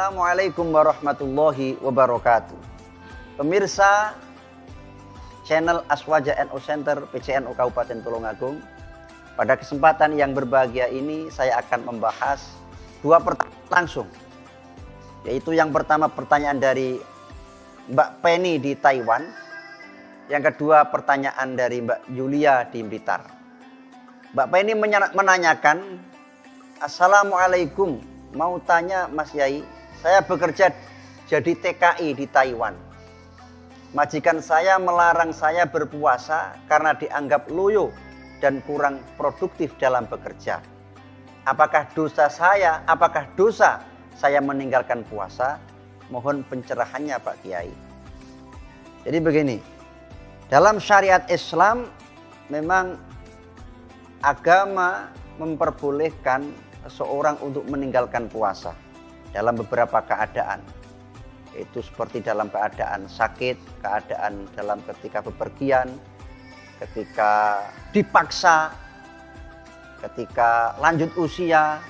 Assalamualaikum warahmatullahi wabarakatuh. Pemirsa channel Aswaja NU Center PCNU Kabupaten Tulungagung, pada kesempatan yang berbahagia ini saya akan membahas dua pertanyaan langsung. Yaitu yang pertama pertanyaan dari Mbak Penny di Taiwan. Yang kedua pertanyaan dari Mbak Yulia di Blitar. Mbak Penny menanyakan, Assalamualaikum, mau tanya Mas Yai, saya bekerja jadi TKI di Taiwan. Majikan saya melarang saya berpuasa karena dianggap loyo dan kurang produktif dalam bekerja. Apakah dosa saya meninggalkan puasa? Mohon pencerahannya Pak Kiai. Jadi begini, dalam syariat Islam memang agama memperbolehkan seseorang untuk meninggalkan puasa dalam beberapa keadaan. Itu seperti dalam keadaan sakit, keadaan dalam ketika bepergian, ketika dipaksa, ketika lanjut usia,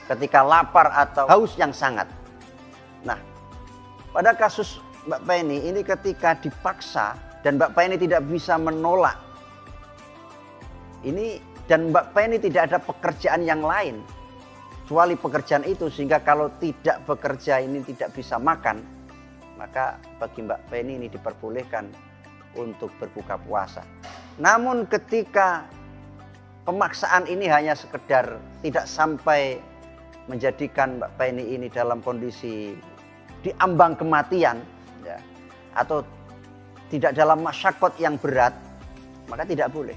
ketika lapar atau haus yang sangat. Nah, pada kasus Mbak Penny ini ketika dipaksa dan Mbak Penny tidak bisa menolak. Ini dan Mbak Penny tidak ada pekerjaan yang lain kecuali pekerjaan itu, sehingga kalau tidak bekerja ini tidak bisa makan, maka bagi Mbak Penny ini diperbolehkan untuk berbuka puasa. Namun ketika pemaksaan ini hanya sekedar tidak sampai menjadikan Mbak Penny ini dalam kondisi diambang kematian, ya, atau tidak dalam masyakot yang berat, maka tidak boleh.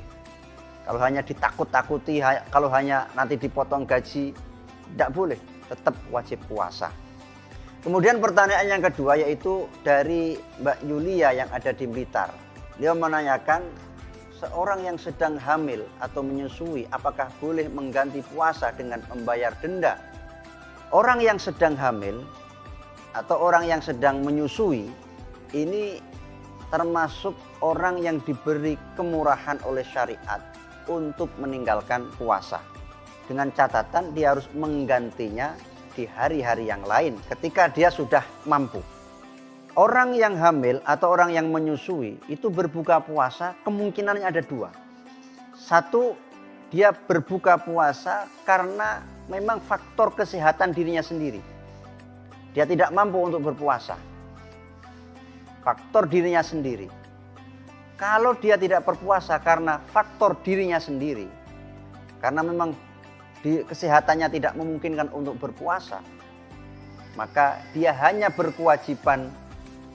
Kalau hanya ditakut-takuti, kalau hanya nanti dipotong gaji, tidak boleh, tetap wajib puasa. Kemudian pertanyaan yang kedua yaitu dari Mbak Yulia yang ada di Blitar. Dia menanyakan, seorang yang sedang hamil atau menyusui apakah boleh mengganti puasa dengan membayar denda? Orang yang sedang hamil atau orang yang sedang menyusui ini termasuk orang yang diberi kemurahan oleh syariat untuk meninggalkan puasa. Dengan catatan dia harus menggantinya di hari-hari yang lain ketika dia sudah mampu. Orang yang hamil atau orang yang menyusui itu berbuka puasa kemungkinannya ada dua. Satu, dia berbuka puasa karena memang faktor kesehatan dirinya sendiri. Dia tidak mampu untuk berpuasa. Faktor dirinya sendiri. Kalau dia tidak berpuasa karena faktor dirinya sendiri, karena memang kesehatannya tidak memungkinkan untuk berpuasa, maka dia hanya berkewajiban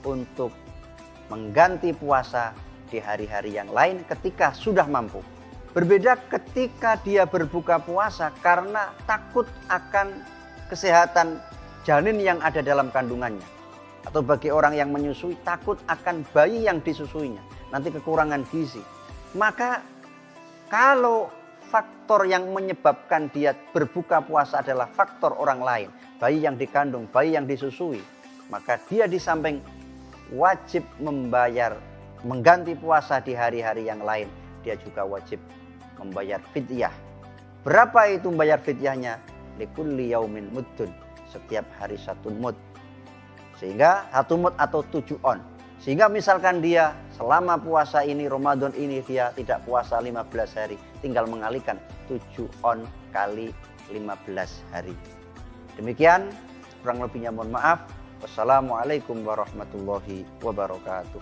untuk mengganti puasa di hari-hari yang lain ketika sudah mampu. Berbeda ketika dia berbuka puasa karena takut akan kesehatan janin yang ada dalam kandungannya. Atau bagi orang yang menyusui takut akan bayi yang disusuinya, nanti kekurangan gizi. Maka kalau faktor yang menyebabkan dia berbuka puasa adalah faktor orang lain, bayi yang dikandung, bayi yang disusui, maka dia di samping wajib mengganti puasa di hari-hari yang lain, dia juga wajib membayar fidyah. Berapa itu membayar fidyahnya? Likulli yaumin muddun, setiap hari satu mud. Sehingga satu mud atau 7 on. Sehingga misalkan dia selama puasa ini, Ramadan ini dia tidak puasa 15 hari. Tinggal mengalihkan 7 on kali 15 hari. Demikian, kurang lebihnya mohon maaf. Wassalamualaikum warahmatullahi wabarakatuh.